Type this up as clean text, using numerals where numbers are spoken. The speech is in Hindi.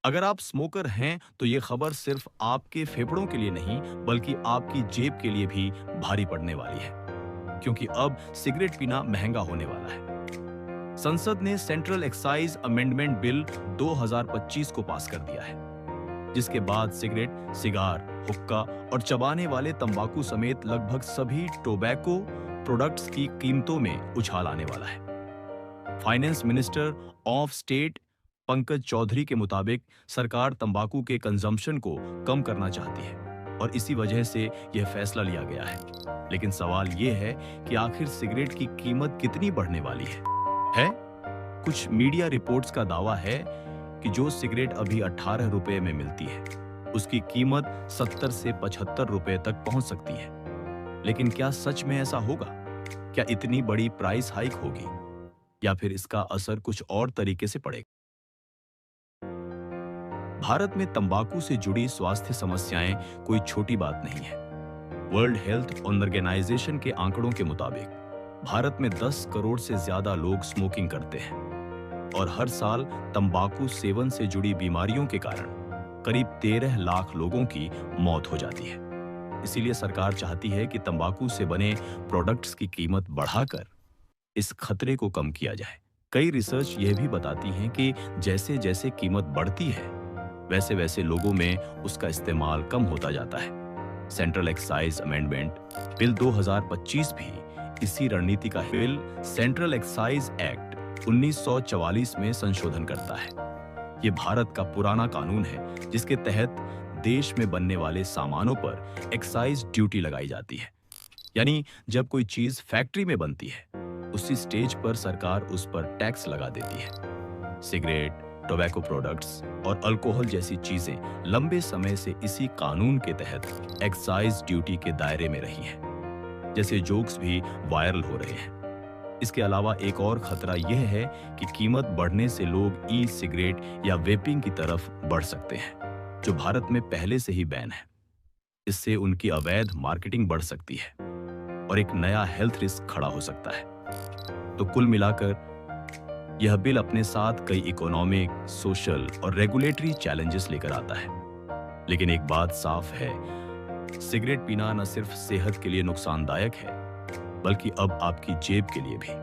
अगर आप स्मोकर हैं, तो ये खबर सिर्फ आपके फेफड़ों के लिए नहीं, बल्कि आपकी जेब के लिए भी भारी पड़ने वाली है, क्योंकि अब सिगरेट पीना महंगा होने वाला है। संसद ने सेंट्रल एक्साइज अमेंडमेंट बिल 2025 को पास कर दिया है, जिसके बाद सिगरेट, सिगार, हुक्का और चबाने वाले तंबाकू समेत लगभग सभी टोबैको प्रोडक्ट्स की कीमतों में उछाल आने वाला है। Finance minister of state Pankaj Chaudhary के मुताबिक सरकार तंबाकू के कंजम्पशन को कम करना चाहती है और इसी वजह से यह फैसला लिया गया है। लेकिन सवाल यह है कि आखिर सिगरेट की कीमत कितनी बढ़ने वाली है? कुछ मीडिया रिपोर्ट्स का दावा है कि जो सिगरेट अभी 18 रुपए में मिलती है, उसकी कीमत 70 से 75 रुपए तक पहुंच सकती है। लेकिन क्या सच में ऐसा होगा? क्या इतनी बड़ी प्राइस हाइक होगी या फिर इसका असर कुछ और तरीके से पड़ेगा? भारत में तंबाकू से जुड़ी स्वास्थ्य समस्याएं कोई छोटी बात नहीं है। वर्ल्ड हेल्थ ऑर्गेनाइजेशन के आंकड़ों के मुताबिक भारत में 10 करोड़ से ज्यादा लोग स्मोकिंग करते हैं और हर साल तंबाकू सेवन से जुड़ी बीमारियों के कारण करीब 13 लाख लोगों की मौत हो जाती है। इसीलिए सरकार चाहती है कि तंबाकू से बने प्रोडक्ट्स की कीमत बढ़ाकर इस खतरे को कम किया जाए। कई रिसर्च यह भी बताती हैं कि जैसे जैसे कीमत बढ़ती है, वैसे वैसे लोगों में उसका इस्तेमाल कम होता जाता है। सेंट्रल एक्साइज अमेंडमेंट बिल 2025 भी इसी रणनीति का बिल सेंट्रल एक्साइज एक्ट 1944 में संशोधन करता है। ये भारत का पुराना कानून है, जिसके तहत देश में बनने वाले सामानों पर एक्साइज ड्यूटी लगाई जाती है। यानी जब कोई चीज फैक्ट्री में बनती है, उसी स्टेज पर सरकार उस पर टैक्स लगा देती है। सिगरेट, टोबैको प्रोडक्ट्स और अल्कोहल जैसी चीजें लंबे समय से इसी कानून के तहत एक्साइज ड्यूटी के दायरे में रही हैं। जैसे जोक्स भी वायरल हो रहे हैं। इसके अलावा एक और खतरा यह है कि कीमत बढ़ने से लोग ई सिगरेट या वेपिंग की तरफ बढ़ सकते हैं, जो भारत में पहले से ही बैन है। इससे उनकी अवैध मार्केटिंग बढ़ सकती है और एक नया हेल्थ रिस्क खड़ा हो सकता है। तो कुल मिलाकर यह बिल अपने साथ कई इकोनॉमिक, सोशल और रेगुलेटरी चैलेंजेस लेकर आता है। लेकिन एक बात साफ है, सिगरेट पीना न सिर्फ सेहत के लिए नुकसानदायक है, बल्कि अब आपकी जेब के लिए भी।